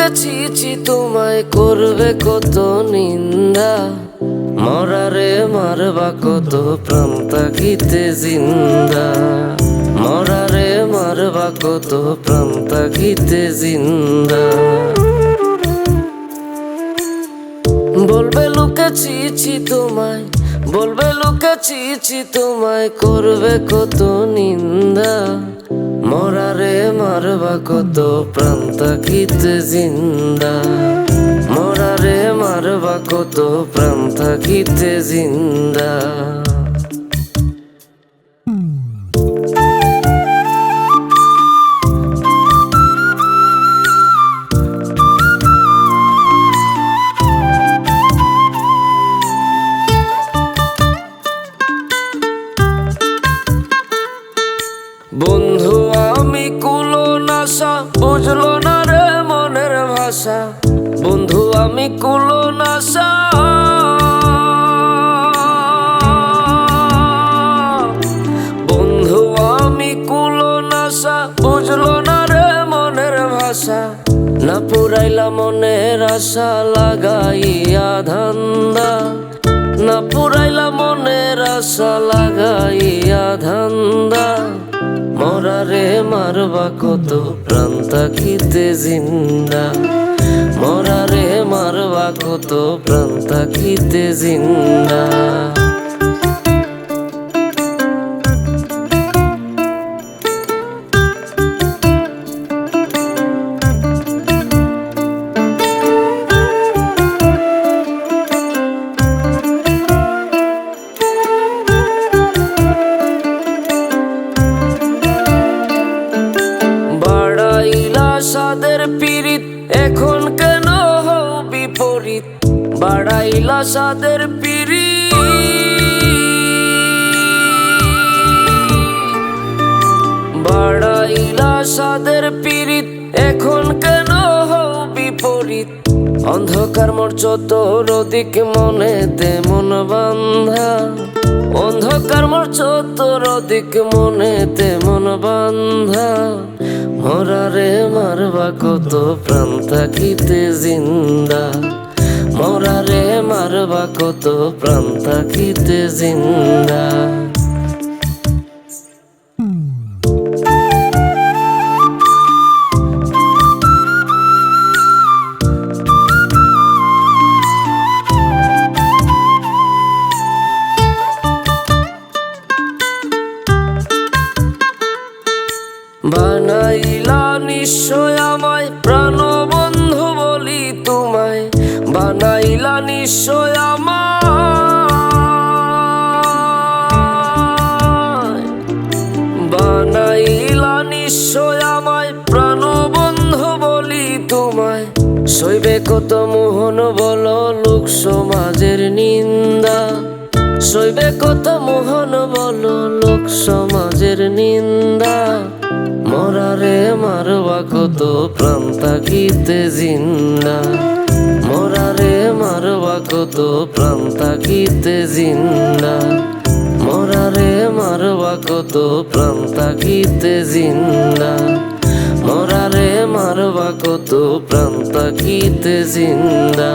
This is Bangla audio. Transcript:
লুকেছি তোমায় করবে কত নিন্দা, মরারে মারবা কত প্রাণ তাকিতে জিন্দা, মরারে মারবা কত প্রাণ তাকিতে জিন্দা। বলবে লুকেছি তোমায়, বলবে লুকেছি তোমায় করবে কত নিন্দা, মরারে মারবা কত প্রাণ তাকিতে জিন্দা, মরারে মারবা কত প্রাণ তাকিতে জিন্দা। বন্ধু আমি কুলো নাশা, বুঝলো না রে মনের ভাষা, বন্ধু আমি কুলো নাশা, বন্ধু আমি কুলো নাশা, বুঝলো না রে মনের ভাষা, না পুরাইলা মনের আশা লাগাইয়া ধান্দা, না পুরাইলা মনের আশা লাগাইয়া ধান্দা, মরারে মারবা কত প্রাণ তাকিতে জিন্দা, মরারে মারবা কত প্রাণ তাকিতে জিন্দা। সাদের পীড়িত এখন কেন হও বিপরীত, বাড়াইলা সাদের পীড়িত, বাড়াইলা সাদের পীড়িত এখন কেন হও বিপরীত, অন্ধকার মোর চতুরদিক মনেতে মন বান্ধা, অন্ধকার মোর চতুরদিক মনেতে মন বান্ধা, মরারে মারবা কত প্রাণ তাকিতে জিন্দা, মরারে মারবা কত প্রাণ তাকিতে জিন্দা। বানাইলা নিশ্চয় আমায় প্রাণ বন্ধু বলি তোমায়, বানাইলা নিশ্চয় আমায়, বানাইলা নিশ্চয় আমায় প্রাণ বন্ধু বলি তোমায়, সইবে কত মোহন বলো লোক সমাজের নিন্দা, সইবে কত মোহন বলো লোক সমাজের নিন্দা, মরারে মারবা কত প্রাণ তাকিতে জিন্দা, মরারে মারবা কত প্রাণ তাকিতে জিন্দা, মরারে মারবা কত প্রাণ তাকিতে জিন্দা, মরারে মারবা কত প্রাণ তাকিতে জিন্দা।